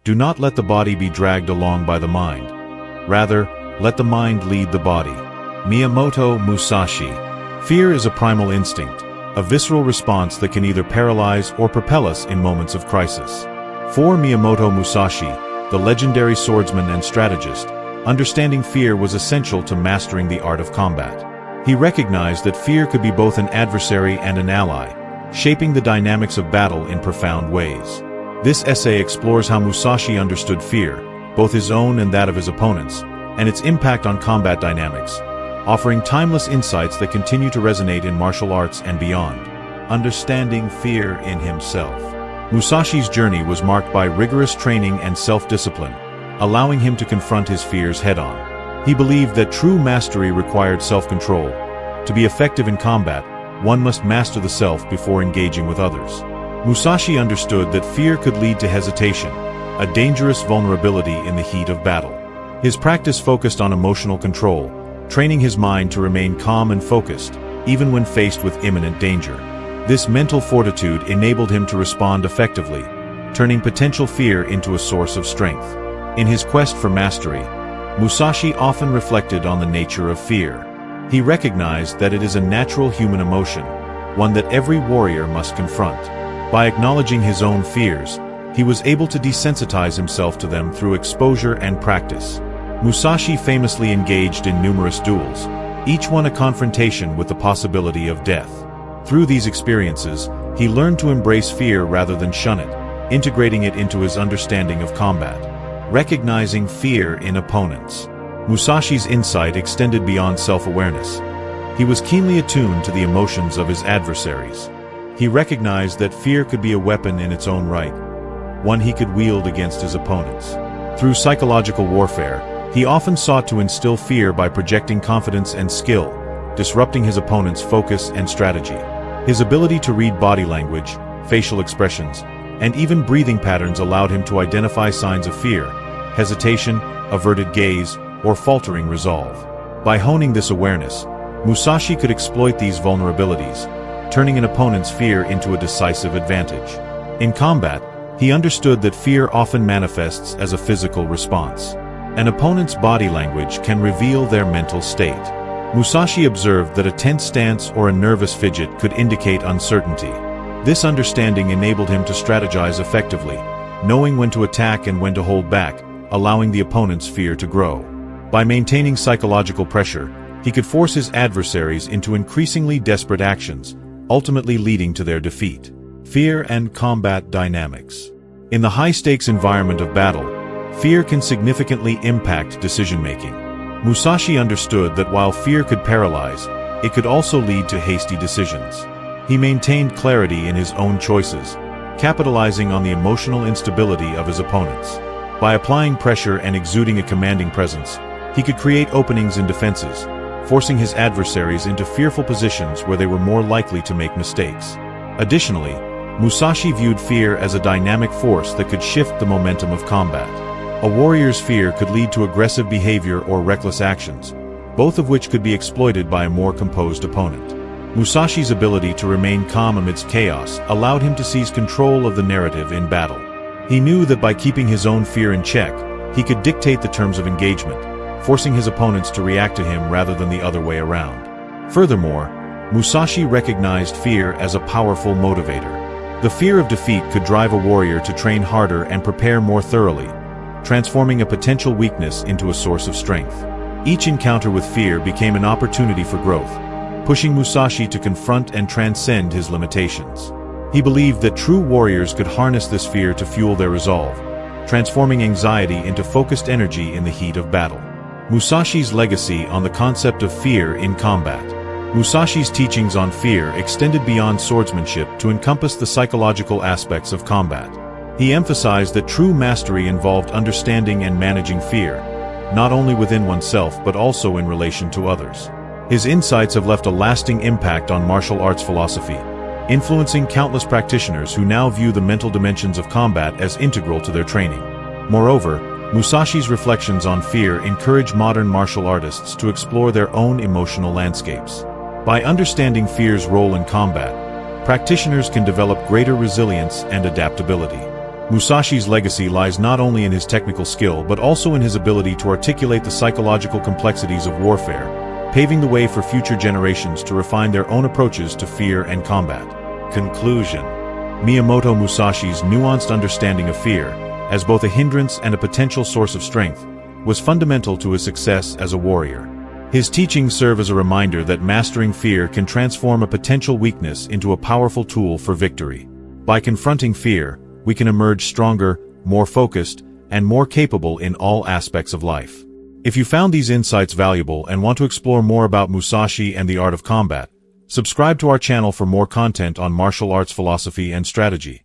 Do not let the body be dragged along by the mind. Rather, let the mind lead the body. Miyamoto Musashi. Fear is a primal instinct, a visceral response that can either paralyze or propel us in moments of crisis. For Miyamoto Musashi, the legendary swordsman and strategist, understanding fear was essential to mastering the art of combat. He recognized that fear could be both an adversary and an ally, shaping the dynamics of battle in profound ways. This essay explores how Musashi understood fear, both his own and that of his opponents, and its impact on combat dynamics, offering timeless insights that continue to resonate in martial arts and beyond. Understanding fear in himself. Musashi's journey was marked by rigorous training and self-discipline, allowing him to confront his fears head-on. He believed that true mastery required self-control. To be effective in combat, one must master the self before engaging with others. Musashi understood that fear could lead to hesitation, a dangerous vulnerability in the heat of battle. His practice focused on emotional control, training his mind to remain calm and focused, even when faced with imminent danger. This mental fortitude enabled him to respond effectively, turning potential fear into a source of strength. In his quest for mastery, Musashi often reflected on the nature of fear. He recognized that it is a natural human emotion, one that every warrior must confront. By acknowledging his own fears, he was able to desensitize himself to them through exposure and practice. Musashi famously engaged in numerous duels, each one a confrontation with the possibility of death. Through these experiences, he learned to embrace fear rather than shun it, integrating it into his understanding of combat. Recognizing fear in opponents. Musashi's insight extended beyond self-awareness. He was keenly attuned to the emotions of his adversaries. He recognized that fear could be a weapon in its own right, one he could wield against his opponents. Through psychological warfare, he often sought to instill fear by projecting confidence and skill, disrupting his opponent's focus and strategy. His ability to read body language, facial expressions, and even breathing patterns allowed him to identify signs of fear, hesitation, averted gaze, or faltering resolve. By honing this awareness, Musashi could exploit these vulnerabilities, turning an opponent's fear into a decisive advantage. In combat, he understood that fear often manifests as a physical response. An opponent's body language can reveal their mental state. Musashi observed that a tense stance or a nervous fidget could indicate uncertainty. This understanding enabled him to strategize effectively, knowing when to attack and when to hold back, allowing the opponent's fear to grow. By maintaining psychological pressure, he could force his adversaries into increasingly desperate actions, ultimately leading to their defeat. Fear and combat dynamics. In the high-stakes environment of battle, fear can significantly impact decision-making. Musashi understood that while fear could paralyze, it could also lead to hasty decisions. He maintained clarity in his own choices, capitalizing on the emotional instability of his opponents. By applying pressure and exuding a commanding presence, he could create openings in defenses, forcing his adversaries into fearful positions where they were more likely to make mistakes. Additionally, Musashi viewed fear as a dynamic force that could shift the momentum of combat. A warrior's fear could lead to aggressive behavior or reckless actions, both of which could be exploited by a more composed opponent. Musashi's ability to remain calm amidst chaos allowed him to seize control of the narrative in battle. He knew that by keeping his own fear in check, he could dictate the terms of engagement, forcing his opponents to react to him rather than the other way around. Furthermore, Musashi recognized fear as a powerful motivator. The fear of defeat could drive a warrior to train harder and prepare more thoroughly, transforming a potential weakness into a source of strength. Each encounter with fear became an opportunity for growth, pushing Musashi to confront and transcend his limitations. He believed that true warriors could harness this fear to fuel their resolve, transforming anxiety into focused energy in the heat of battle. Musashi's legacy on the concept of fear in combat. Musashi's teachings on fear extended beyond swordsmanship to encompass the psychological aspects of combat. He emphasized that true mastery involved understanding and managing fear, not only within oneself but also in relation to others. His insights have left a lasting impact on martial arts philosophy, influencing countless practitioners who now view the mental dimensions of combat as integral to their training. Moreover, Musashi's reflections on fear encourage modern martial artists to explore their own emotional landscapes. By understanding fear's role in combat, practitioners can develop greater resilience and adaptability. Musashi's legacy lies not only in his technical skill but also in his ability to articulate the psychological complexities of warfare, paving the way for future generations to refine their own approaches to fear and combat. Conclusion: Miyamoto Musashi's nuanced understanding of fear, as both a hindrance and a potential source of strength, was fundamental to his success as a warrior. His teachings serve as a reminder that mastering fear can transform a potential weakness into a powerful tool for victory. By confronting fear, we can emerge stronger, more focused, and more capable in all aspects of life. If you found these insights valuable and want to explore more about Musashi and the art of combat, subscribe to our channel for more content on martial arts philosophy and strategy.